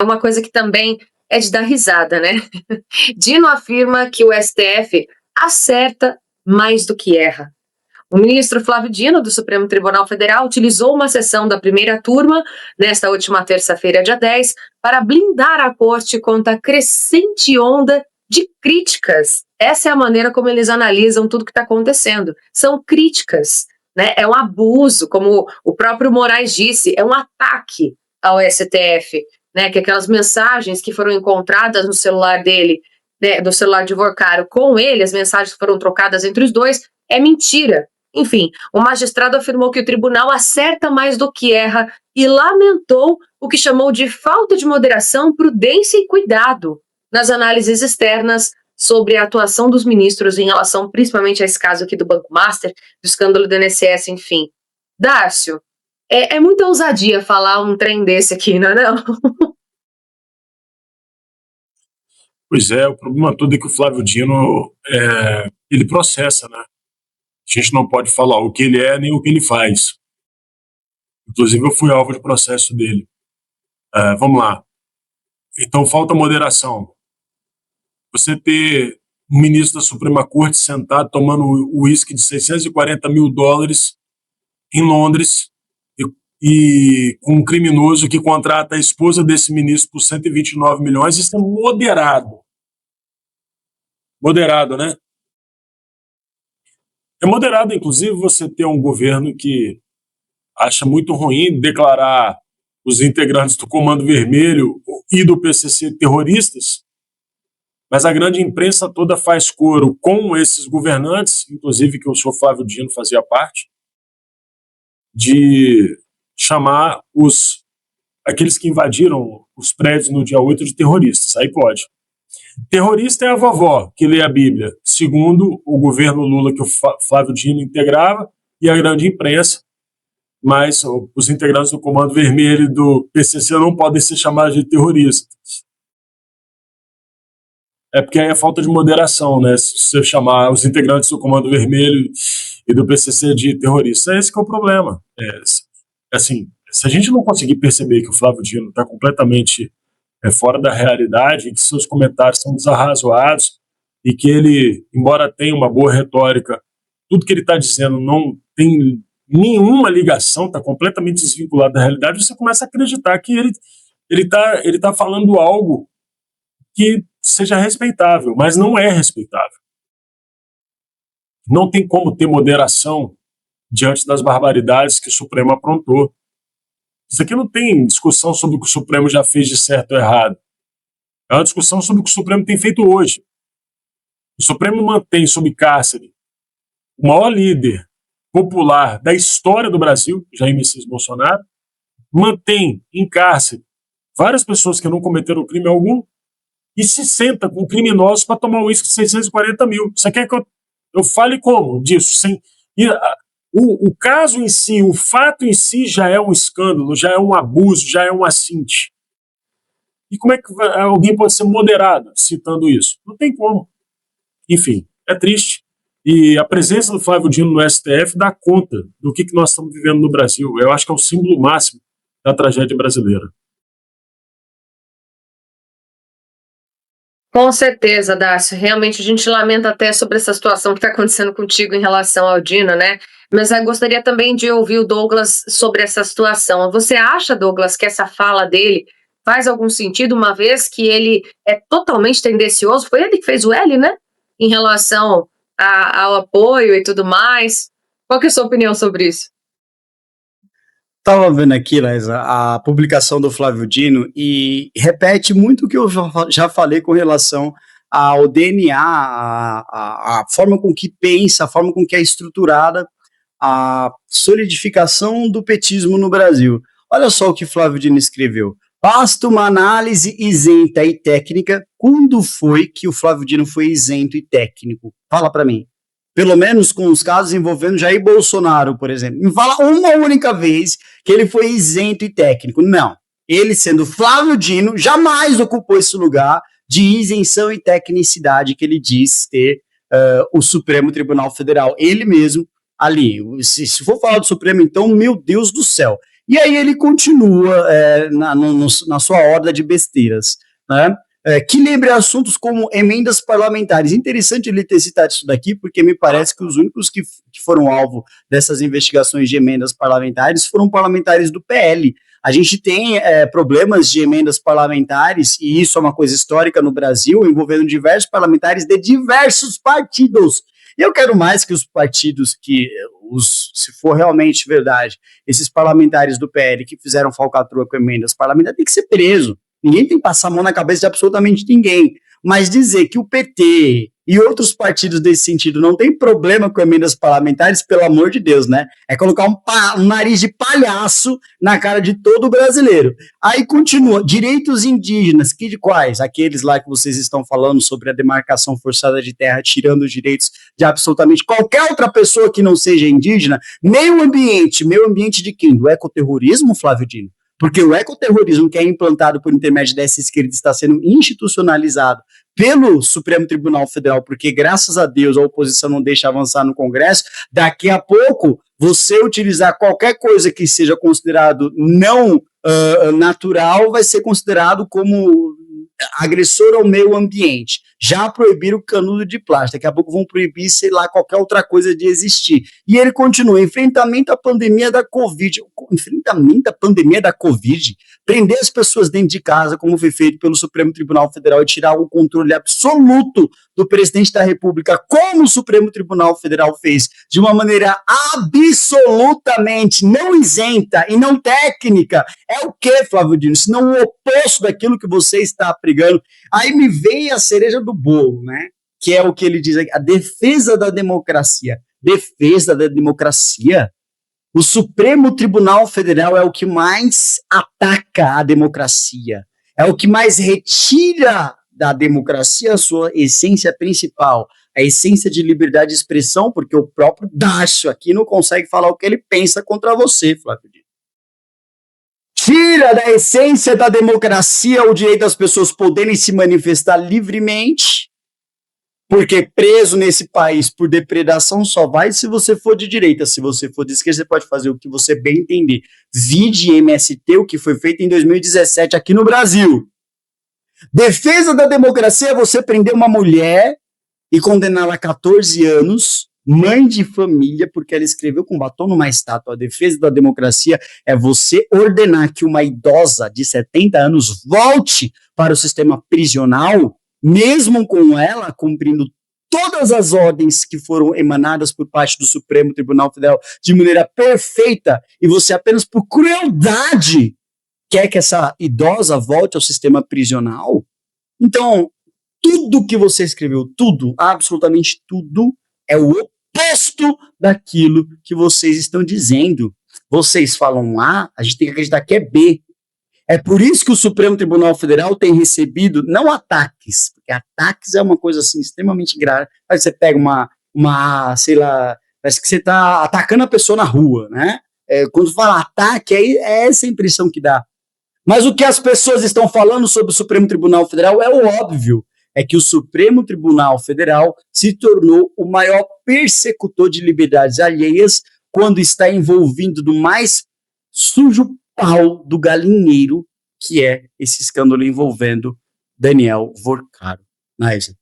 uma coisa que também é de dar risada, né? Dino afirma que o STF acerta mais do que erra. O ministro Flávio Dino, do Supremo Tribunal Federal, utilizou uma sessão da primeira turma, nesta última terça-feira, dia 10, para blindar a corte contra a crescente onda de críticas. Essa é a maneira como eles analisam tudo que está acontecendo. São críticas, né? É um abuso, como o próprio Moraes disse, é um ataque ao STF, né? Que aquelas mensagens que foram encontradas no celular dele, né, do celular de Vorcaro com ele, as mensagens que foram trocadas entre os dois, é mentira. Enfim, o magistrado afirmou que o tribunal acerta mais do que erra e lamentou o que chamou de falta de moderação, prudência e cuidado nas análises externas sobre a atuação dos ministros em relação principalmente a esse caso aqui do Banco Master, do escândalo do INSS, enfim. Darcio, é muita ousadia falar um trem desse aqui, não é não? Pois é, o problema todo é que o Flávio Dino, ele processa, né? A gente não pode falar o que ele é nem o que ele faz. Inclusive, eu fui alvo de processo dele. Vamos lá. Então, falta moderação. Você ter um ministro da Suprema Corte sentado tomando uísque de $640 mil em Londres e com um criminoso que contrata a esposa desse ministro por 129 milhões, isso é moderado. Moderado, né? É moderado, inclusive, você ter um governo que acha muito ruim declarar os integrantes do Comando Vermelho e do PCC terroristas, mas a grande imprensa toda faz coro com esses governantes, inclusive que o senhor Flávio Dino fazia parte, de chamar aqueles que invadiram os prédios no dia 8 de terroristas. Aí pode. Terrorista é a vovó que lê a Bíblia, segundo o governo Lula que o Flávio Dino integrava e a grande imprensa, mas os integrantes do Comando Vermelho e do PCC não podem ser chamados de terroristas. É porque aí é falta de moderação, né? Se você chamar os integrantes do Comando Vermelho e do PCC de terroristas, esse que é o problema. Assim, se a gente não conseguir perceber que o Flávio Dino está completamente fora da realidade, que seus comentários são desarrazoados e que ele, embora tenha uma boa retórica, tudo que ele está dizendo não tem nenhuma ligação, está completamente desvinculado da realidade, você começa a acreditar que ele tá falando algo que seja respeitável, mas não é respeitável. Não tem como ter moderação diante das barbaridades que o Supremo aprontou. Isso aqui não tem discussão sobre o que o Supremo já fez de certo ou errado. É uma discussão sobre o que o Supremo tem feito hoje. O Supremo mantém sob cárcere o maior líder popular da história do Brasil, Jair Messias Bolsonaro, mantém em cárcere várias pessoas que não cometeram crime algum e se senta com criminosos para tomar um uísque de 640 mil. Você quer que eu fale como disso? O caso em si, o fato em si já é um escândalo, já é um abuso, já é um assinte. E como é que alguém pode ser moderado citando isso? Não tem como. Enfim, é triste. E a presença do Flávio Dino no STF dá conta do que nós estamos vivendo no Brasil. Eu acho que é o símbolo máximo da tragédia brasileira. Com certeza, Darcio. Realmente a gente lamenta até sobre essa situação que está acontecendo contigo em relação ao Dino, né? Mas eu gostaria também de ouvir o Douglas sobre essa situação. Você acha, Douglas, que essa fala dele faz algum sentido, uma vez que ele é totalmente tendencioso? Foi ele que fez o L, né? Em relação ao apoio e tudo mais. Qual que é a sua opinião sobre isso? Estava vendo aqui, Laísa, a publicação do Flávio Dino e repete muito o que eu já falei com relação ao DNA, a forma com que pensa, a forma com que é estruturada a solidificação do petismo no Brasil. Olha só o que Flávio Dino escreveu. Basta uma análise isenta e técnica. Quando foi que o Flávio Dino foi isento e técnico? Fala para mim. Pelo menos com os casos envolvendo Jair Bolsonaro, por exemplo. Me fala uma única vez que ele foi isento e técnico. Não. Ele, sendo Flávio Dino, jamais ocupou esse lugar de isenção e tecnicidade que ele diz ter o Supremo Tribunal Federal. Ele mesmo ali. Se for falar do Supremo, então, meu Deus do céu. E aí ele continua na sua horda de besteiras, né? Que lembre assuntos como emendas parlamentares. Interessante ele ter citado isso daqui, porque me parece que os únicos que foram alvo dessas investigações de emendas parlamentares foram parlamentares do PL. A gente tem problemas de emendas parlamentares, e isso é uma coisa histórica no Brasil, envolvendo diversos parlamentares de diversos partidos. E eu quero mais que os partidos se for realmente verdade, esses parlamentares do PL que fizeram falcatrua com emendas parlamentares, tem que ser preso. Ninguém tem que passar a mão na cabeça de absolutamente ninguém. Mas dizer que o PT e outros partidos desse sentido não tem problema com emendas parlamentares, pelo amor de Deus, né? É colocar um nariz de palhaço na cara de todo brasileiro. Aí continua, direitos indígenas, que de quais? Aqueles lá que vocês estão falando sobre a demarcação forçada de terra, tirando os direitos de absolutamente qualquer outra pessoa que não seja indígena. Meio ambiente de quem? Do ecoterrorismo, Flávio Dino? Porque o ecoterrorismo que é implantado por intermédio dessa esquerda está sendo institucionalizado pelo Supremo Tribunal Federal, porque graças a Deus a oposição não deixa avançar no Congresso. Daqui a pouco, você utilizar qualquer coisa que seja considerado não natural vai ser considerado como agressor ao meio ambiente. Já proibiram o canudo de plástico, daqui a pouco vão proibir, sei lá, qualquer outra coisa de existir. E ele continua, enfrentamento à pandemia da Covid, prender as pessoas dentro de casa, como foi feito pelo Supremo Tribunal Federal, e tirar o controle absoluto do presidente da República, como o Supremo Tribunal Federal fez, de uma maneira absolutamente não isenta e não técnica. É o que, Flávio Dino? Senão o oposto daquilo que você está pregando. Aí me veio a cereja do bolo, né? Que é o que ele diz aqui, a defesa da democracia. Defesa da democracia? O Supremo Tribunal Federal é o que mais ataca a democracia, é o que mais retira da democracia a sua essência principal, a essência de liberdade de expressão, porque o próprio Dácio aqui não consegue falar o que ele pensa contra você, Flávio Dino. Tira da essência da democracia o direito das pessoas poderem se manifestar livremente, porque preso nesse país por depredação só vai se você for de direita. Se você for de esquerda, você pode fazer o que você bem entender. Vide MST, o que foi feito em 2017 aqui no Brasil. Defesa da democracia é você prender uma mulher e condená-la a 14 anos, mãe de família, porque ela escreveu com batom numa estátua. A defesa da democracia é você ordenar que uma idosa de 70 anos volte para o sistema prisional, mesmo com ela cumprindo todas as ordens que foram emanadas por parte do Supremo Tribunal Federal de maneira perfeita, e você apenas por crueldade quer que essa idosa volte ao sistema prisional. Então, tudo que você escreveu, tudo, absolutamente tudo, é o oposto daquilo que vocês estão dizendo. Vocês falam A, a gente tem que acreditar que é B. É por isso que o Supremo Tribunal Federal tem recebido, não ataques, porque ataques é uma coisa assim extremamente grave. Aí você pega uma, sei lá, parece que você está atacando a pessoa na rua, né? Quando fala ataque, é essa a impressão que dá. Mas o que as pessoas estão falando sobre o Supremo Tribunal Federal é o óbvio, é que o Supremo Tribunal Federal se tornou o maior persecutor de liberdades alheias quando está envolvido no mais sujo pau do galinheiro, que é esse escândalo envolvendo Daniel Vorcaro. Naisa.